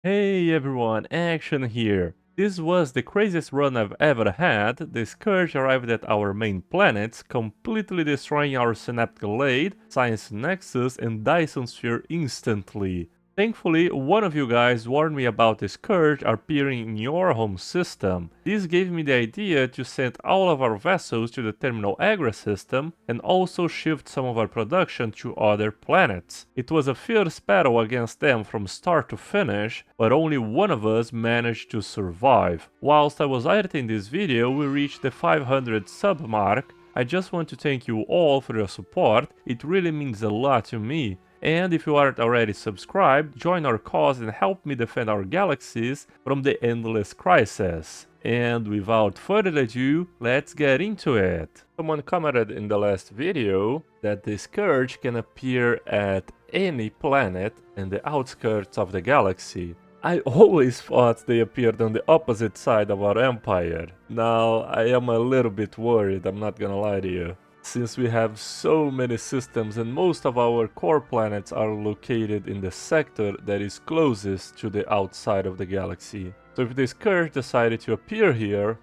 Hey everyone, Action here. This was the craziest run I've ever had. The Scourge arrived at our main planets, completely destroying our Synaptic Lade, Science Nexus and Dyson Sphere instantly. Thankfully, one of you guys warned me about the Scourge appearing in your home system. This gave me the idea to send all of our vessels to the Terminal Agra system and also shift some of our production to other planets. It was a fierce battle against them from start to finish, but only one of us managed to survive. Whilst I was editing this video, we reached the 500 sub mark. I just want to thank you all for your support, it really means a lot to me. And if you aren't already subscribed, join our cause and help me defend our galaxies from the endless crisis. And without further ado, let's get into it. Someone commented in the last video that the Scourge can appear at any planet in the outskirts of the galaxy. I always thought they appeared on the opposite side of our empire. Now, I am a little bit worried, I'm not gonna lie to you, since we have so many systems and most of our core planets are located in the sector that is closest to the outside of the galaxy. So if this Scourge decided to appear here,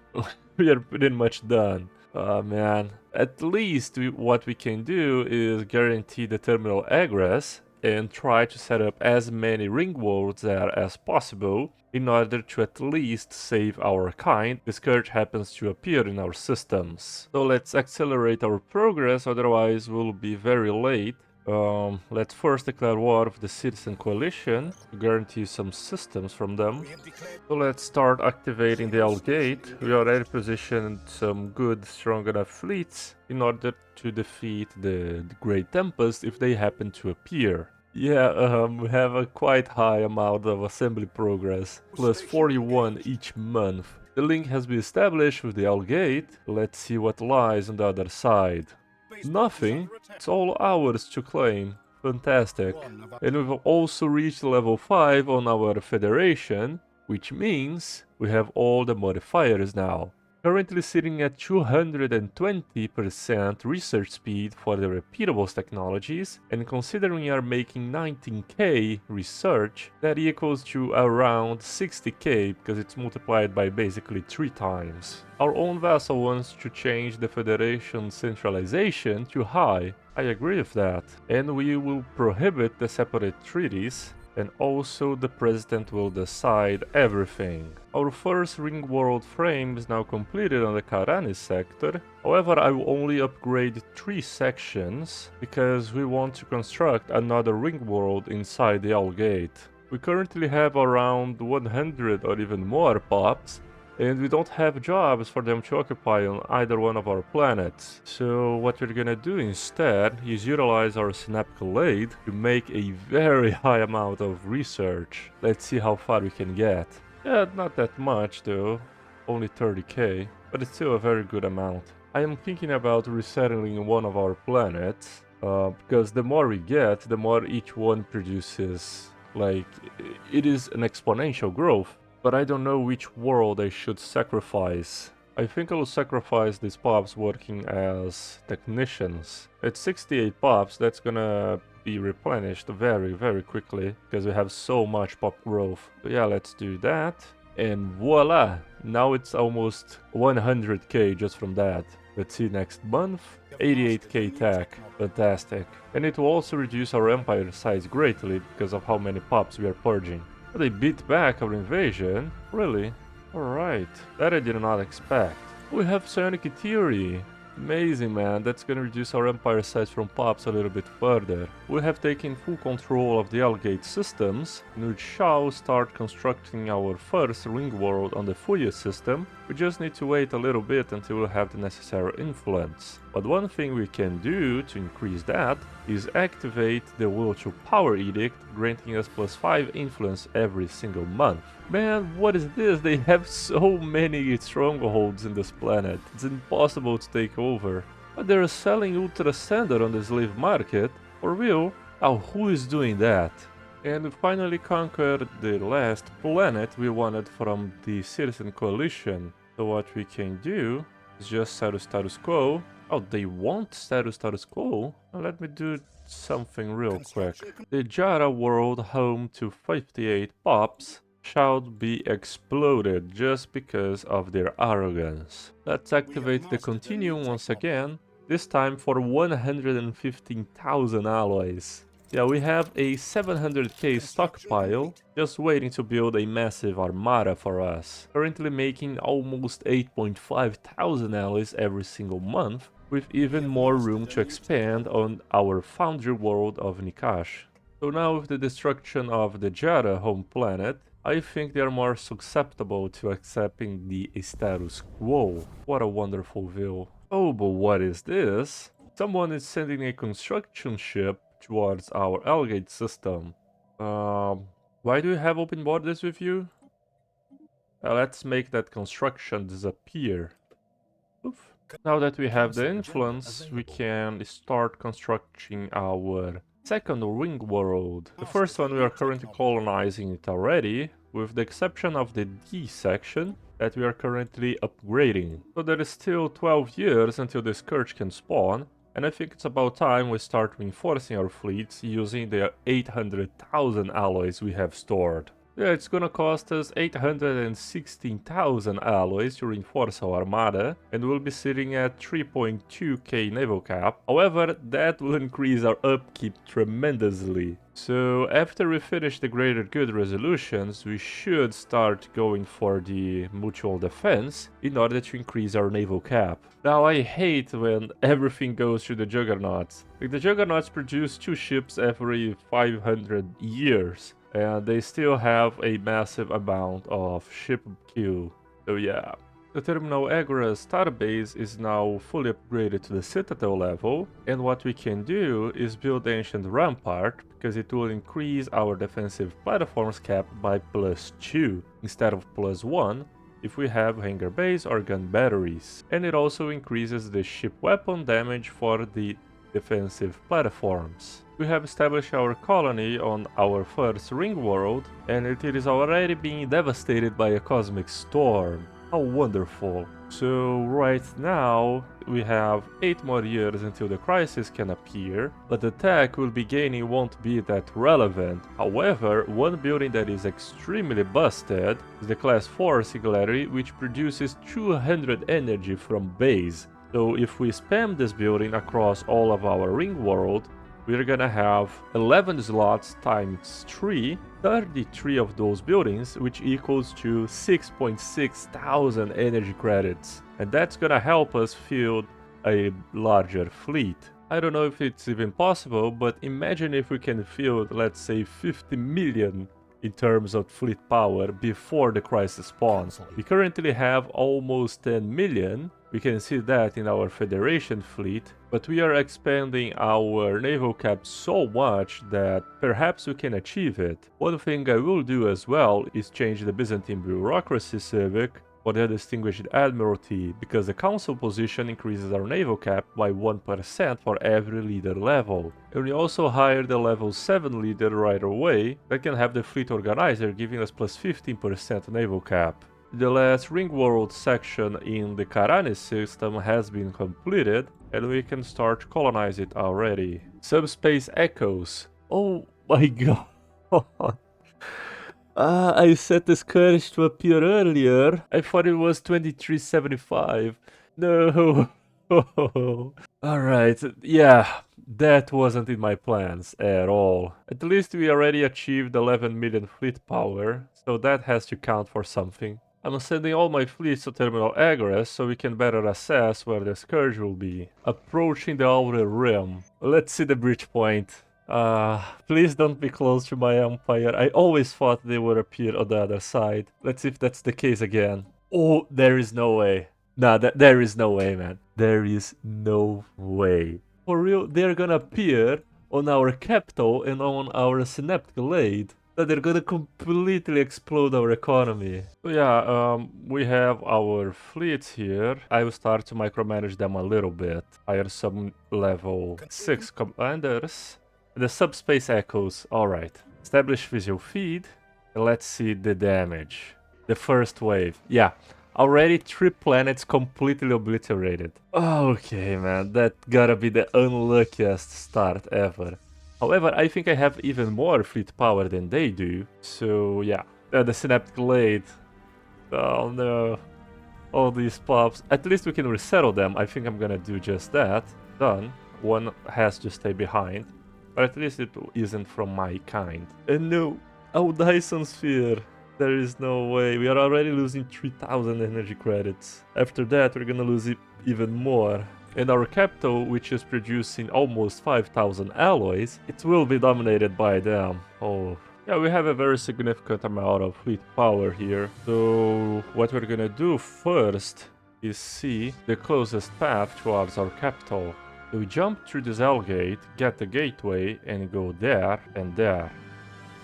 we are pretty much done. Oh man, at least what we can do is guarantee the terminal egress and try to set up as many ring worlds there as possible in order to at least save our kind if the Scourge happens to appear in our systems. So let's accelerate our progress, otherwise we'll be very late. Let's first declare war with the Citizen Coalition to guarantee some systems from them. So let's start activating the Owl Gate. We already positioned some good, strong enough fleets in order to defeat the Great Tempest if they happen to appear. Yeah, we have a quite high amount of assembly progress, plus 41 each month. The link has been established with the Owl Gate. Let's see what lies on the other side. Nothing. It's all ours to claim. Fantastic. And we've also reached level 5 on our Federation, which means we have all the modifiers now. Currently sitting at 220% research speed for the repeatables technologies, and considering we are making 19k research, that equals to around 60k because it's multiplied by basically 3 times. Our own vessel wants to change the Federation centralization to high. I agree with that, and we will prohibit the separate treaties, and also the president will decide everything. Our first ring world frame is now completed on the Karanis sector. However, I will only upgrade 3 sections because we want to construct another ring world inside the Owl Gate. We currently have around 100 or even more pops, and we don't have jobs for them to occupy on either one of our planets. So what we're gonna do instead is utilize our Synaptic Lade to make a very high amount of research. Let's see how far we can get. Yeah, not that much though, only 30k, but it's still a very good amount. I am thinking about resettling one of our planets, because the more we get, the more each one produces. Like, it is an exponential growth. But I don't know which world I should sacrifice. I think I will sacrifice these pops working as technicians. At 68 pops, that's gonna be replenished very quickly, because we have so much pop growth. So yeah, let's do that. And voila! Now it's almost 100k just from that. Let's see next month. 88k tech. Fantastic. And it will also reduce our empire size greatly because of how many pops we are purging. They beat back our invasion? Really? Alright, that I did not expect. We have psionic theory. Amazing, man, that's gonna reduce our empire size from pops a little bit further. We have taken full control of the Owl Gate systems, and we shall start constructing our first ring world on the Fuya system. We just need to wait a little bit until we have the necessary influence. But one thing we can do to increase that is activate the Will to Power Edict, granting us plus 5 influence every single month. Man, what is this? They have so many strongholds in this planet. It's impossible to take over. But they're selling Ultra Sender on the slave market. For real? Oh, who is doing that? And we finally conquered the last planet we wanted from the Citizen Coalition. So what we can do is just set a status quo. Oh, they want status quo? Well, let me do something real quick. The Jara world home to 58 pops shall be exploded just because of their arrogance. Let's activate the continuum once again, this time for 115,000 alloys. Yeah, we have a 700k stockpile, just waiting to build a massive armada for us. Currently making almost 8.5 thousand alloys every single month, with even more room to expand on our foundry world of Nikash. So now with the destruction of the Jara home planet, I think they are more susceptible to accepting the status quo. What a wonderful view. Oh, but what is this? Someone is sending a construction ship towards our Algate system. Why do you have open borders with you? Let's make that construction disappear. Oof. Now that we have the influence, we can start constructing our second ring world. The first one we are currently colonizing it already, with the exception of the D section that we are currently upgrading. So there is still 12 years until the Scourge can spawn, and I think it's about time we start reinforcing our fleets using the 800,000 alloys we have stored. Yeah, it's gonna cost us 816,000 alloys to reinforce our armada, and we'll be sitting at 3.2k naval cap. However, that will increase our upkeep tremendously. So after we finish the greater good resolutions, we should start going for the mutual defense in order to increase our naval cap. Now I hate when everything goes to the juggernauts. Like, the juggernauts produce 2 ships every 500 years. And they still have a massive amount of ship queue. So yeah. The Terminal Agra's starbase is now fully upgraded to the Citadel level, and what we can do is build the Ancient Rampart, because it will increase our defensive platforms cap by +2 instead of +1 if we have hangar base or gun batteries. And it also increases the ship weapon damage for the defensive platforms. We have established our colony on our first ring world, and it is already being devastated by a cosmic storm. How wonderful. So right now we have 8 more years until the crisis can appear, but the tech we'll be gaining won't be that relevant. However, one building that is extremely busted is the Class 4 Singularity, which produces 200 energy from base. So if we spam this building across all of our ring world, we're gonna have 11 slots times 3, 33 of those buildings, which equals to 6.6 thousand energy credits. And that's gonna help us field a larger fleet. I don't know if it's even possible, but imagine if we can field, let's say, 50 million in terms of fleet power before the crisis spawns. We currently have almost 10 million. We can see that in our Federation fleet, but we are expanding our naval cap so much that perhaps we can achieve it. One thing I will do as well is change the Byzantine bureaucracy civic for the Distinguished Admiralty, because the council position increases our naval cap by 1% for every leader level. And we also hired the level 7 leader right away that can have the fleet organizer, giving us plus 15% naval cap. The last ring world section in the Karani system has been completed, and we can start colonize it already. Subspace Echoes. Oh my god. I set the Scourge to appear earlier. I thought it was 2375. No. Alright, yeah, that wasn't in my plans at all. At least we already achieved 11 million fleet power, so that has to count for something. I'm sending all my fleets to Terminal Agres so we can better assess where the Scourge will be. Approaching the Outer Rim. Let's see the bridge point. Please don't be close to my empire. I always thought they would appear on the other side. Let's see if that's the case again. Oh, there is no way. Nah, there is no way, man. There is no way. For real, they're gonna appear on our capital and on our synaptic glade. They're gonna completely explode our economy. So yeah, we have our fleets here. I will start to micromanage them a little bit. Hire some level 6 commanders. The subspace echoes, alright. Establish visual feed. Let's see the damage. The first wave, yeah. Already 3 planets completely obliterated. Okay, man, that gotta be the unluckiest start ever. However, I think I have even more fleet power than they do, so yeah, The synaptic blade. Oh no. All these pops. At least we can resettle them. I think I'm gonna do just that. Done. One has to stay behind. But at least it isn't from my kind. And no, our Dyson Sphere. There is no way. We are already losing 3000 energy credits. After that, we're gonna lose even more. And our capital, which is producing almost 5000 alloys, it will be dominated by them. Oh. Yeah, we have a very significant amount of fleet power here. So what we're gonna do first is see the closest path towards our capital. So we jump through this L gate, get the gateway, and go there and there.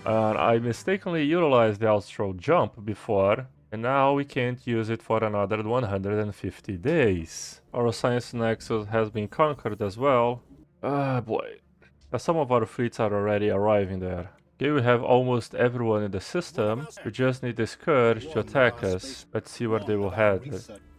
And I mistakenly utilized the astral jump before, and now we can't use it for another 150 days. Our science nexus has been conquered as well. Ah boy. Some of our fleets are already arriving there. Okay, we have almost everyone in the system. We just need the Scourge to attack us. Let's see where they will head.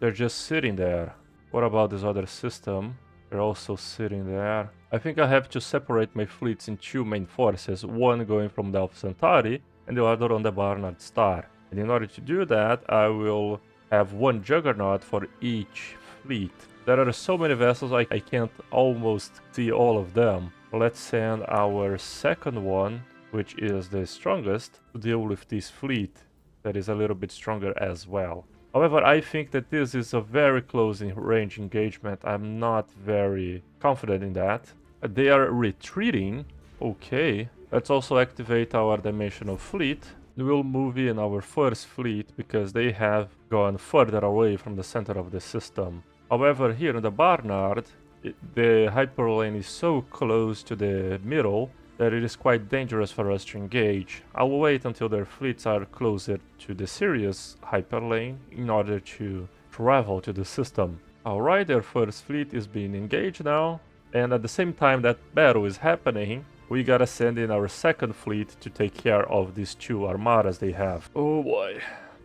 They're just sitting there. What about this other system? They're also sitting there. I think I have to separate my fleets in two main forces, one going from the Alpha Centauri and the other on the Barnard Star. And in order to do that, I will have one Juggernaut for each fleet. There are so many vessels I can't almost see all of them. Let's send our second one, which is the strongest, to deal with this fleet that is a little bit stronger as well. However, I think that this is a very close range engagement. I'm not very confident in that. They are retreating. Okay. Let's also activate our dimensional fleet. We will move in our first fleet because they have gone further away from the center of the system. However, here in the Barnard, the hyperlane is so close to the middle that it is quite dangerous for us to engage. I'll wait until their fleets are closer to the Sirius hyperlane in order to travel to the system. Alright, their first fleet is being engaged now, and at the same time that battle is happening, we gotta send in our second fleet to take care of these two armadas they have. Oh boy.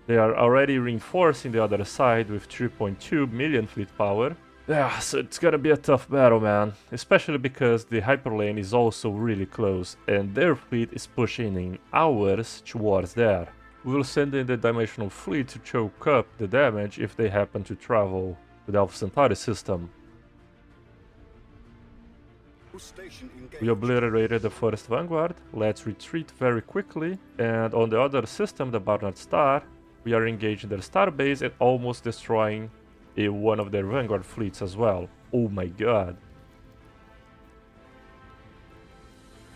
They are already reinforcing the other side with 3.2 million fleet power. Yeah, so it's gonna be a tough battle, man. Especially because the hyperlane is also really close, and their fleet is pushing in ours towards there. We'll send in the dimensional fleet to choke up the damage if they happen to travel to the Alpha Centauri system. We obliterated the first vanguard. Let's retreat very quickly. And on the other system, the Barnard Star, we are engaging their starbase and almost destroying one of their vanguard fleets as well. Oh my god.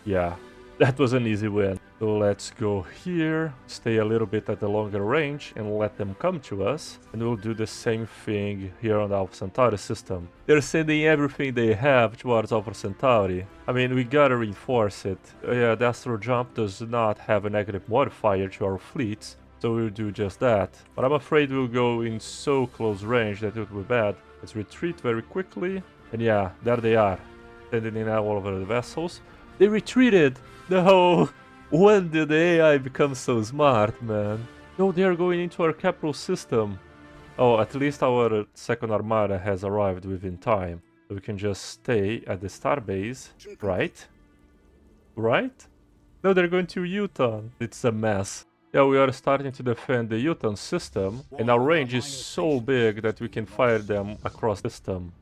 Yeah, that was an easy win. So let's go here, stay a little bit at the longer range and let them come to us. And we'll do the same thing here on the Alpha Centauri system. They're sending everything they have towards Alpha Centauri. I mean, we gotta reinforce it. Yeah, the Astral Jump does not have a negative modifier to our fleets, so we'll do just that. But I'm afraid we'll go in so close range that it will be bad. Let's retreat very quickly. And yeah, there they are. Sending in all over the vessels. They retreated! No! When did the AI become so smart, man? No, they are going into our capital system. Oh, at least our second armada has arrived within time. So we can just stay at the starbase, right? Right? No, they're going to Utah. It's a mess. Yeah, we are starting to defend the Utah system, and our range is so big that we can fire them across the system.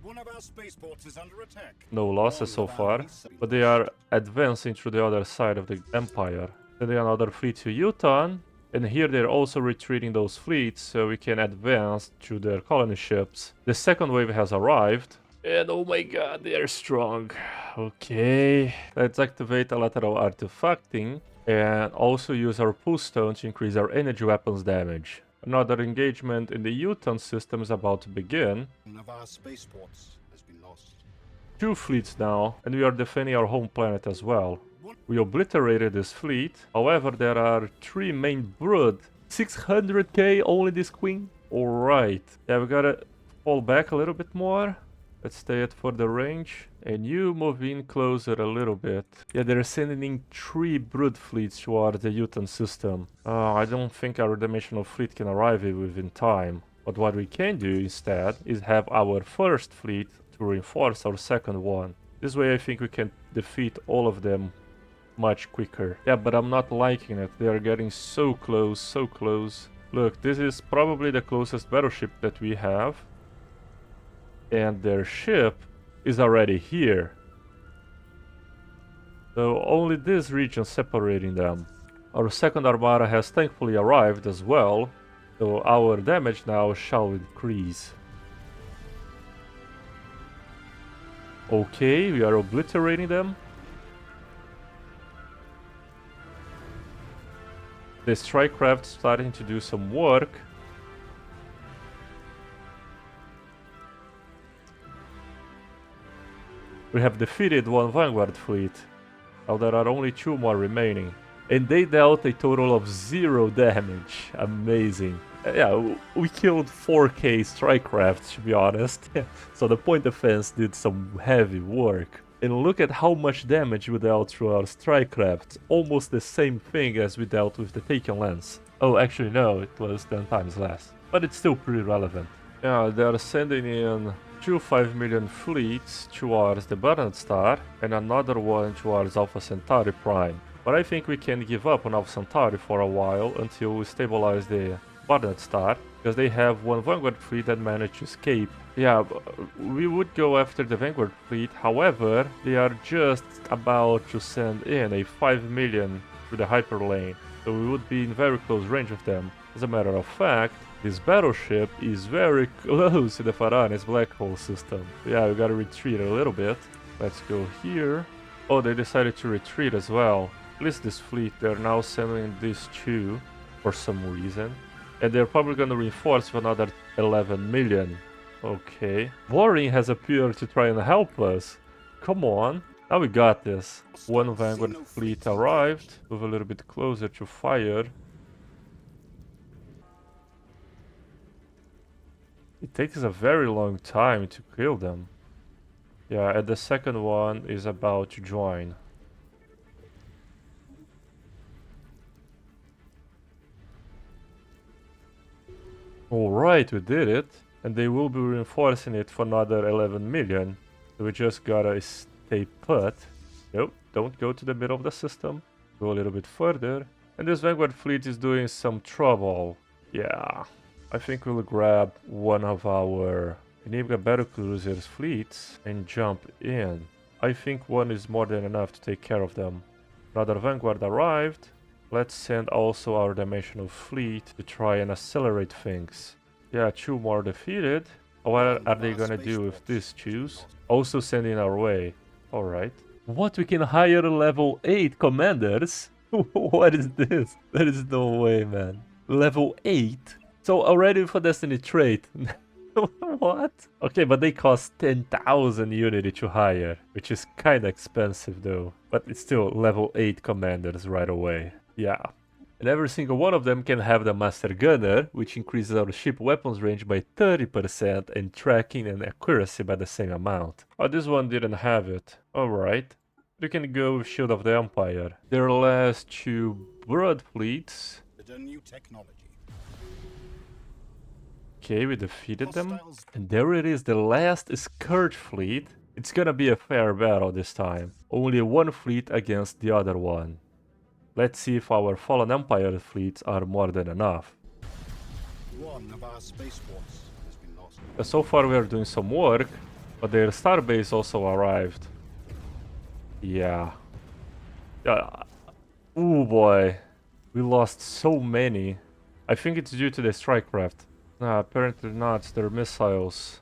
One of our spaceports is under attack. No losses so far, but they are advancing through the other side of the Empire. Sending another fleet to Utah, and here they're also retreating those fleets so we can advance to their colony ships. The second wave has arrived, and oh my god, they are strong. Okay, let's activate a lateral artifacting and also use our pulse stone to increase our energy weapons damage. Another engagement in the Utah system is about to begin. One of our spaceports has been lost. 2 fleets now, and we are defending our home planet as well. We obliterated this fleet, however there are 3 main brood. 600k only this queen? Alright, yeah, we gotta fall back a little bit more. Let's stay at further range. And you move in closer a little bit. Yeah, they're sending in 3 brood fleets towards the Utah system. I don't think our dimensional fleet can arrive here within time. But what we can do instead is have our first fleet to reinforce our second one. This way I think we can defeat all of them much quicker. Yeah, but I'm not liking it. They are getting so close, so close. Look, this is probably the closest battleship that we have. And their ship is already here. So only this region separating them. Our second armada has thankfully arrived as well. So our damage now shall increase. Okay, we are obliterating them. The strike craft starting to do some work. We have defeated one Vanguard fleet. Now there are only 2 more remaining. And they dealt a total of 0 damage. Amazing. Yeah, we killed 4k strike crafts, to be honest. So the point defense did some heavy work. And look at how much damage we dealt through our strike crafts. Almost the same thing as we dealt with the taken lance. Oh, actually no, it was 10 times less. But it's still pretty relevant. Yeah, they are sending in 2 5 million fleets towards the Burned Star and another one towards Alpha Centauri Prime. But I think we can give up on Alpha Centauri for a while until we stabilize the Burned Star, because they have one Vanguard fleet that managed to escape. Yeah, we would go after the Vanguard fleet, however, they are just about to send in a 5 million to the hyperlane, so we would be in very close range of them. As a matter of fact, this battleship is very close to the Faranes black hole system. Yeah, we gotta retreat a little bit. Let's go here. Oh, they decided to retreat as well. At least this fleet, they're now sending these 2 for some reason. And they're probably gonna reinforce with another 11 million. Okay. Warring has appeared to try and help us. Come on. Now we got this. One Vanguard fleet arrived. Move a little bit closer to fire. It takes a very long time to kill them. Yeah, and the second one is about to join. Alright, we did it. And they will be reinforcing it for another 11 million. So we just gotta stay put. Nope, don't go to the middle of the system. Go a little bit further. And this Vanguard fleet is doing some trouble. Yeah. I think we'll grab one of our Enigma battlecruisers fleets and jump in. I think one is more than enough to take care of them. Another Vanguard arrived. Let's send also our dimensional fleet to try and accelerate things. Yeah, 2 more defeated. What are they gonna do with these 2? Also sending our way. Alright. What, we can hire level 8 commanders? What is this? There is no way, man. Level 8? So already for Destiny trait. What? Okay, but they cost 10,000 unity to hire, which is kinda expensive though. But it's still level 8 commanders right away. Yeah. And every single one of them can have the Master Gunner, which increases our ship weapons range by 30% and tracking and accuracy by the same amount. Oh, this one didn't have it. Alright. You can go with Shield of the Empire. Their last 2 Blood fleets. A new technology. Okay, we defeated them. And there it is, the last Scourge fleet. It's gonna be a fair battle this time. Only 1 fleet against the other one. Let's see if our Fallen Empire fleets are more than enough. One of our spaceports has been lost. So far we are doing some work, but their starbase also arrived. Yeah. Oh boy. We lost so many. I think it's due to the strike craft. Nah, apparently not. They're missiles.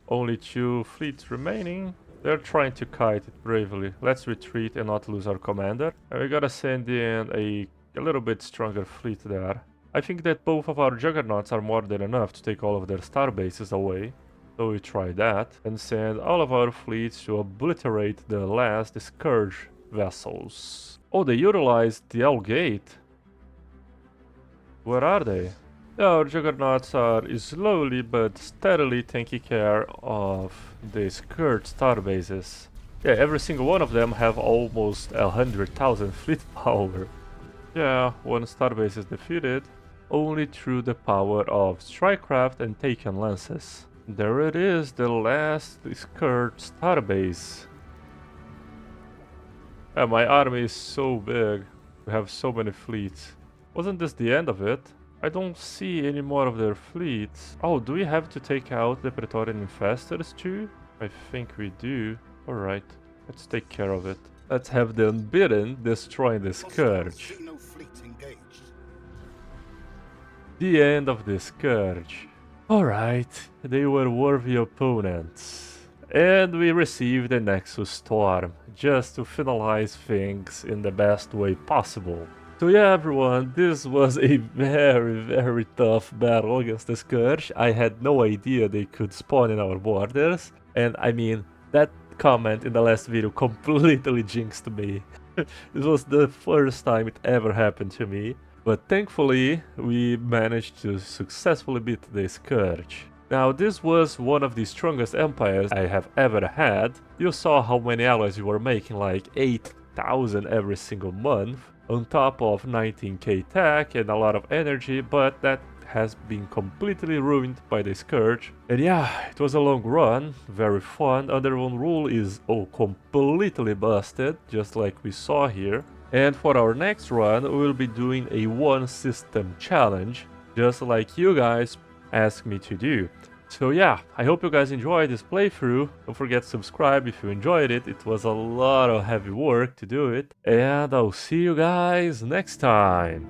Only 2 fleets remaining. They're trying to kite it bravely. Let's retreat and not lose our commander. And we gotta send in a little bit stronger fleet there. I think that both of our juggernauts are more than enough to take all of their star bases away. So we try that and send all of our fleets to obliterate the last Scourge vessels. Oh, they utilized the L gate. Where are they? Our juggernauts are slowly but steadily taking care of the Scourge starbases. Yeah, every single one of them have almost 100,000 fleet power. Yeah, 1 starbase is defeated, only through the power of Strikecraft and Taken Lances. There it is, the last Scourge starbase. My army is so big. We have so many fleets. Wasn't this the end of it? I don't see any more of their fleets. Oh, do we have to take out the Praetorian infestors too? I think we do. Alright, let's take care of it. Let's have the Unbidden destroying the Scourge. See no fleet engaged. The end of the Scourge. Alright, they were worthy opponents. And we received the Nexus Storm, just to finalize things in the best way possible. So yeah everyone, this was a very tough battle against the Scourge. I had no idea they could spawn in our borders. And I mean, that comment in the last video completely jinxed me. This was the first time it ever happened to me. But thankfully, we managed to successfully beat the Scourge. Now, this was one of the strongest empires I have ever had. You saw how many allies we were making, like 8,000 every single month, on top of 19k tech and a lot of energy, but that has been completely ruined by the Scourge. And yeah, it was a long run, very fun. Underworld rule is completely busted, just like we saw here. And for our next run, we will be doing a one system challenge, just like you guys asked me to do. So yeah, I hope you guys enjoyed this playthrough. Don't forget to subscribe if you enjoyed it. It was a lot of heavy work to do it. And I'll see you guys next time.